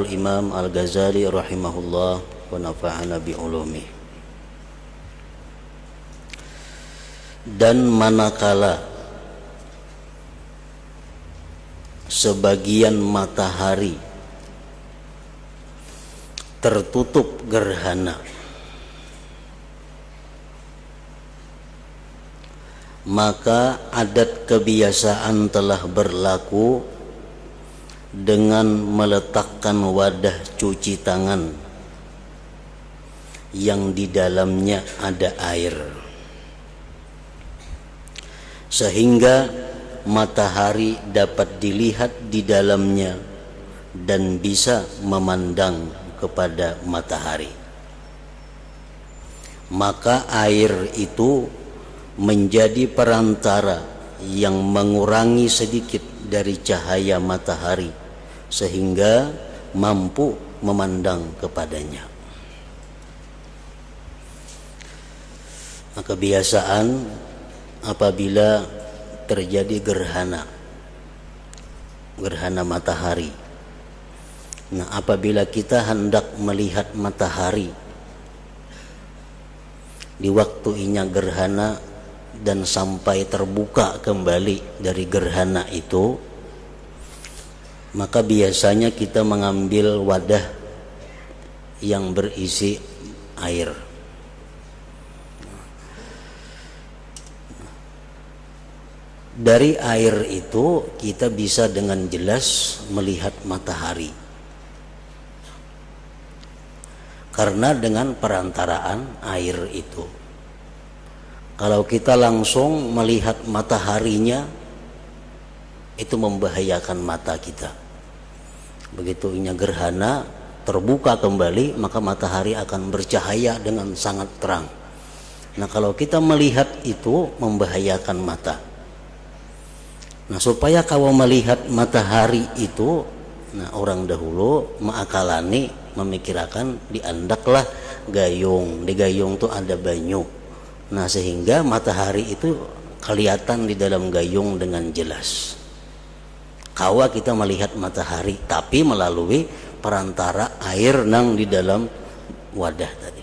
Imam Al-Ghazali rahimahullah wa nafa'ana bi'ulumih. Dan manakala sebagian matahari tertutup gerhana, maka adat kebiasaan telah berlaku dengan meletakkan wadah cuci tangan yang di dalamnya ada air, sehingga matahari dapat dilihat di dalamnya dan bisa memandang kepada matahari. Maka air itu menjadi perantara yang mengurangi sedikit dari cahaya matahari sehingga mampu memandang kepadanya. Maka kebiasaan apabila terjadi gerhana matahari, nah apabila kita hendak melihat matahari di waktunya gerhana dan sampai terbuka kembali dari gerhana itu, maka biasanya kita mengambil wadah yang berisi air. Dari air itu kita bisa dengan jelas melihat matahari, karena dengan perantaraan air itu. Kalau kita langsung melihat mataharinya, itu membahayakan mata kita. Begitu gerhana terbuka kembali, maka matahari akan bercahaya dengan sangat terang. Nah, kalau kita melihat itu membahayakan mata. Nah, supaya kau melihat matahari itu, nah orang dahulu mengakalani, memikirkan diandaklah gayung. Di gayung itu ada banyu. Nah, sehingga matahari itu kelihatan di dalam gayung dengan jelas. Kawa kita melihat matahari, tapi melalui perantara air nang di dalam wadah tadi.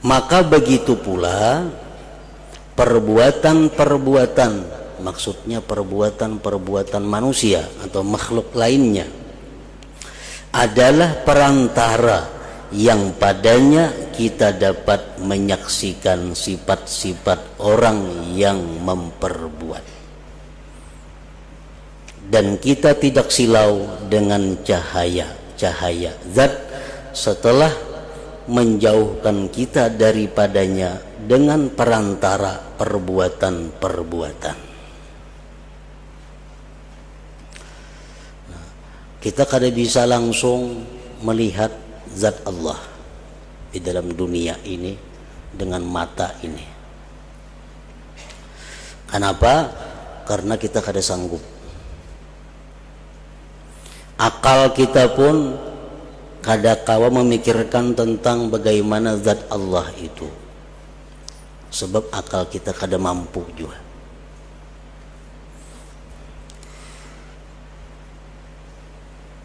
Maka begitu pula perbuatan-perbuatan, maksudnya perbuatan-perbuatan manusia atau makhluk lainnya, adalah perantara yang padanya kita dapat menyaksikan sifat-sifat orang yang memperbuat. Dan kita tidak silau dengan cahaya zat setelah menjauhkan kita daripadanya dengan perantara perbuatan-perbuatan. Kita kada bisa langsung melihat zat Allah di dalam dunia ini dengan mata ini. Kenapa? Karena kita kada sanggup. Akal kita pun kada kawa memikirkan tentang bagaimana zat Allah itu, sebab akal kita kada mampu juga.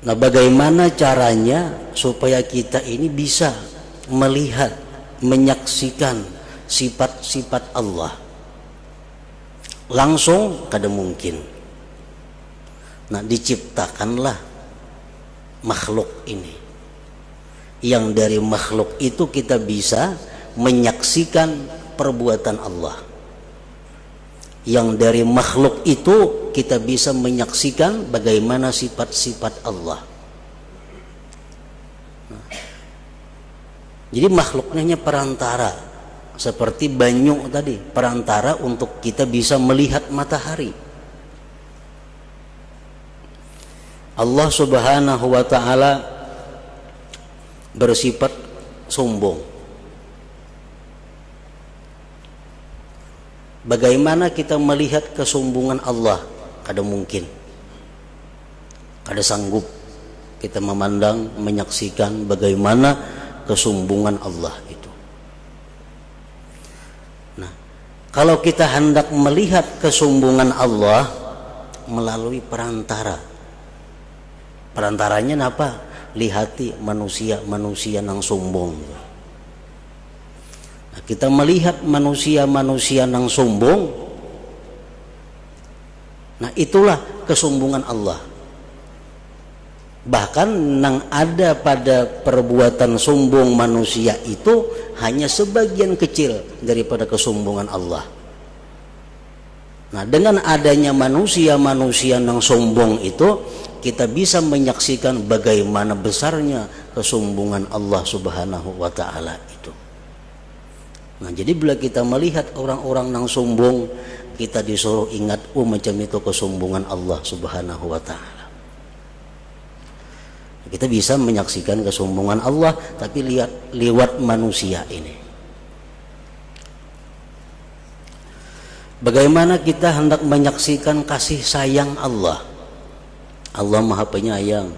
Nah, bagaimana caranya supaya kita ini bisa melihat, menyaksikan sifat-sifat Allah? Langsung kada mungkin. Nah, diciptakanlah makhluk ini, yang dari makhluk itu kita bisa menyaksikan perbuatan Allah. Yang dari makhluk itu kita bisa menyaksikan bagaimana sifat-sifat Allah. Jadi makhluknya perantara, seperti banyu tadi, perantara untuk kita bisa melihat matahari. Allah Subhanahu wa ta'ala bersifat sombong. Bagaimana kita melihat kesombongan Allah? Kada mungkin, kada sanggup kita memandang, menyaksikan bagaimana kesombongan Allah itu. Nah, Kalau kita hendak melihat kesombongan Allah melalui perantara, perantaranya apa? Lihati manusia nang sombong. Nah, kita melihat manusia nang sombong, nah itulah kesombongan Allah. Bahkan nang ada pada perbuatan sombong manusia itu hanya sebagian kecil daripada kesombongan Allah. Nah, dengan adanya manusia nang sombong itu, kita bisa menyaksikan bagaimana besarnya kesombongan Allah Subhanahu wa taala itu. Nah, jadi bila kita melihat orang-orang nang sombong, kita disuruh ingat, macam itu kesombongan Allah Subhanahu wa taala. Kita bisa menyaksikan kesombongan Allah tapi lihat lewat manusia ini. Bagaimana kita hendak menyaksikan kasih sayang Allah? Allah Maha Penyayang.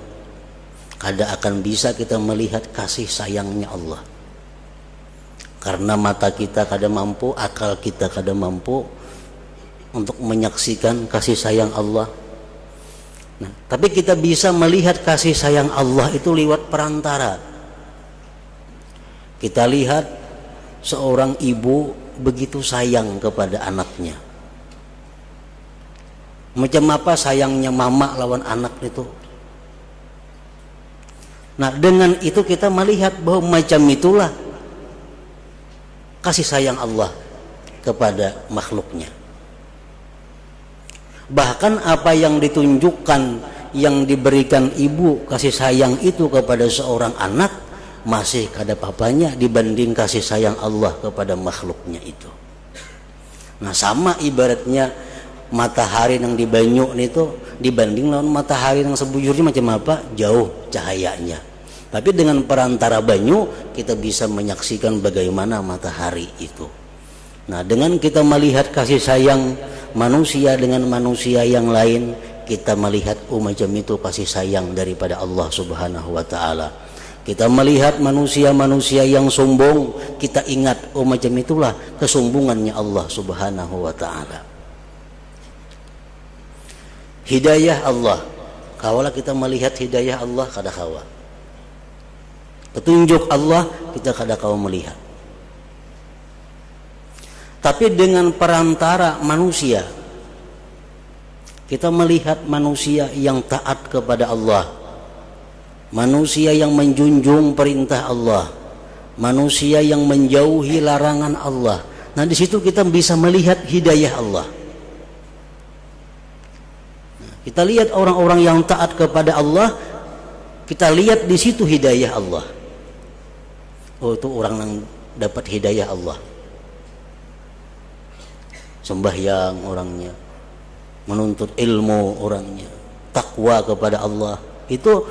Kada akan bisa kita melihat kasih sayangnya Allah, karena mata kita kada mampu, akal kita kada mampu untuk menyaksikan kasih sayang Allah. Nah, tapi kita bisa melihat kasih sayang Allah itu lewat perantara. Kita lihat seorang ibu begitu sayang kepada anaknya. Macam apa sayangnya mama lawan anak itu. Nah, dengan itu kita melihat bahwa macam itulah kasih sayang Allah kepada makhluknya. Bahkan apa yang ditunjukkan, yang diberikan ibu kasih sayang itu kepada seorang anak, masih kada papanya dibanding kasih sayang Allah kepada makhluknya itu. Nah, sama ibaratnya matahari yang di banyu itu dibanding lawan matahari yang sebujurnya macam apa? Jauh cahayanya. Tapi dengan perantara banyu kita bisa menyaksikan bagaimana matahari itu. Nah, dengan kita melihat kasih sayang manusia dengan manusia yang lain, kita melihat macam itu kasih sayang daripada Allah Subhanahu wa taala. Kita melihat manusia-manusia yang sombong, kita ingat macam itulah kesombongannya Allah Subhanahu wa taala. Hidayah Allah, kawalah kita melihat hidayah Allah kada kawa. Petunjuk Allah kita kada kawa melihat. Tapi dengan perantara manusia, kita melihat manusia yang taat kepada Allah, manusia yang menjunjung perintah Allah, manusia yang menjauhi larangan Allah. Nah, di situ kita bisa melihat hidayah Allah. Kita lihat orang-orang yang taat kepada Allah, kita lihat di situ hidayah Allah. Itu orang yang dapat hidayah Allah. Sembahyang orangnya, menuntut ilmu orangnya, takwa kepada Allah. Itu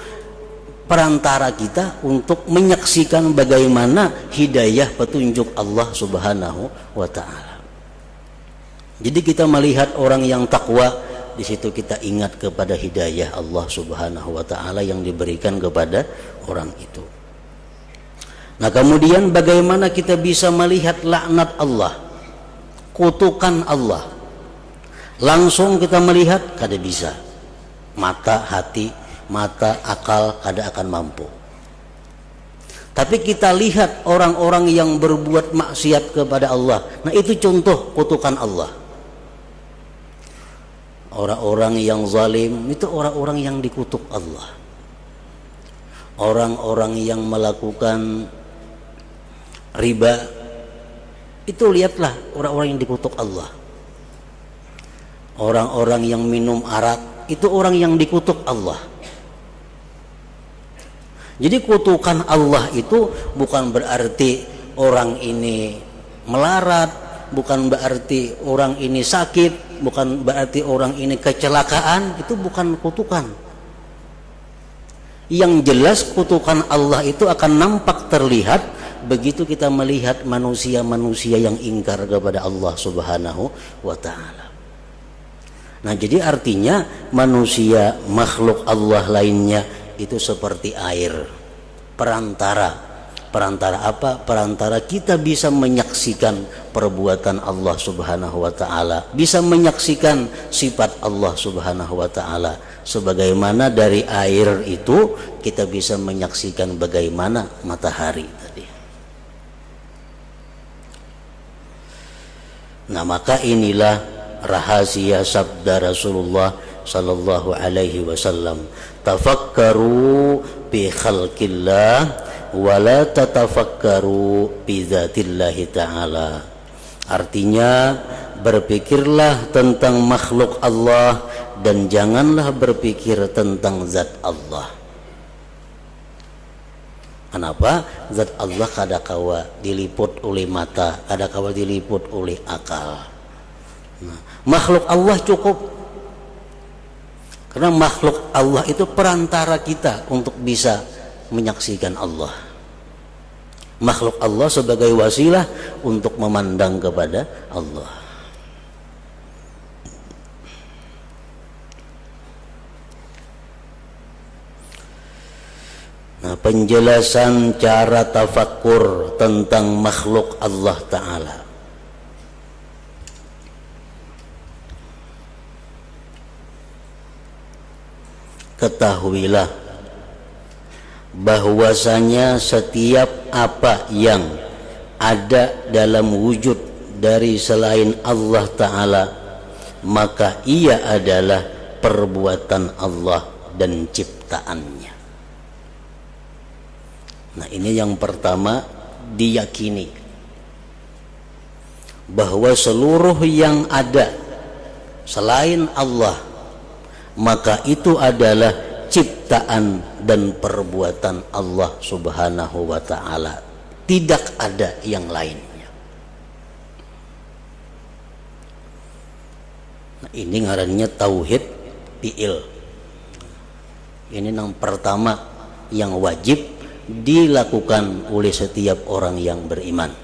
perantara kita untuk menyaksikan bagaimana hidayah petunjuk Allah Subhanahu wa taala. Jadi kita melihat orang yang takwa, di situ kita ingat kepada hidayah Allah Subhanahu wa taala yang diberikan kepada orang itu. Nah, kemudian bagaimana kita bisa melihat laknat Allah, kutukan Allah? Langsung kita melihat kada bisa. Mata, hati, mata, akal kada akan mampu. Tapi kita lihat orang-orang yang berbuat maksiat kepada Allah. Nah, itu contoh kutukan Allah. Orang-orang yang zalim itu orang-orang yang dikutuk Allah. Orang-orang yang melakukan riba itu lihatlah orang-orang yang dikutuk Allah. Orang-orang yang minum arak itu orang yang dikutuk Allah. Jadi kutukan Allah itu bukan berarti orang ini melarat, bukan berarti orang ini sakit, bukan berarti orang ini kecelakaan. Itu bukan kutukan. Yang jelas kutukan Allah itu akan nampak terlihat begitu kita melihat manusia-manusia yang ingkar kepada Allah Subhanahu wa taala. Nah, jadi artinya manusia, makhluk Allah lainnya itu seperti air, perantara. Perantara apa? Perantara kita bisa menyaksikan perbuatan Allah Subhanahu wa taala, bisa menyaksikan sifat Allah Subhanahu wa taala. Sebagaimana dari air itu kita bisa menyaksikan bagaimana matahari tadi. Nah, maka inilah rahasia sabda Rasulullah sallallahu alaihi wasallam, tafakkaru bi khalqillah wa la tatafakkaru bi dzatillahi ta'ala. Artinya, berpikirlah tentang makhluk Allah dan janganlah berpikir tentang zat Allah. Kenapa? Zat Allah kadakawa diliput oleh mata, kadakawa diliput oleh akal. Nah, makhluk Allah cukup. Karena makhluk Allah itu perantara kita untuk bisa menyaksikan Allah. Makhluk Allah sebagai wasilah untuk memandang kepada Allah. Nah, penjelasan cara tafakkur tentang makhluk Allah Ta'ala. Ketahuilah bahwasanya setiap apa yang ada dalam wujud dari selain Allah Ta'ala, maka ia adalah perbuatan Allah dan ciptaannya. Nah, ini yang pertama, diyakini bahwa seluruh yang ada selain Allah, maka itu adalah ciptaan dan perbuatan Allah Subhanahu wa ta'ala. Tidak ada yang lainnya. Nah, ini ngarannya tauhid fi'il. Ini yang pertama yang wajib dilakukan oleh setiap orang yang beriman.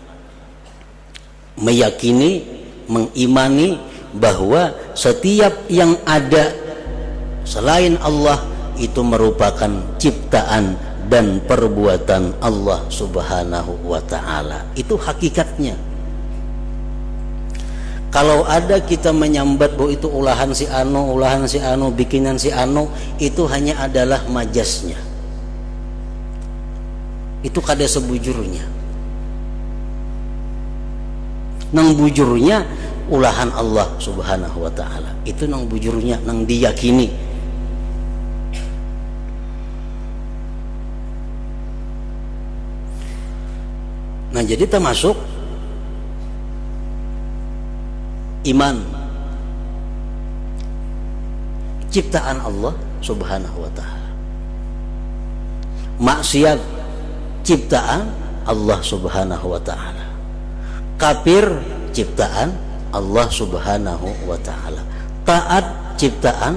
Meyakini, mengimani bahwa setiap yang ada selain Allah itu merupakan ciptaan dan perbuatan Allah Subhanahu wa ta'ala. Itu hakikatnya. Kalau ada kita menyambat bahwa itu ulahan si anu, bikinan si anu, itu hanya adalah majasnya. Itu kada sebujurnya. Nang bujurnya ulahan Allah Subhanahu wa ta'ala. Itu nang bujurnya, nang diyakini. Nah, jadi termasuk iman ciptaan Allah Subhanahu wa ta'ala. Maksiat ciptaan Allah Subhanahu wa ta'ala. Kafir ciptaan Allah Subhanahu wa ta'ala. Taat ciptaan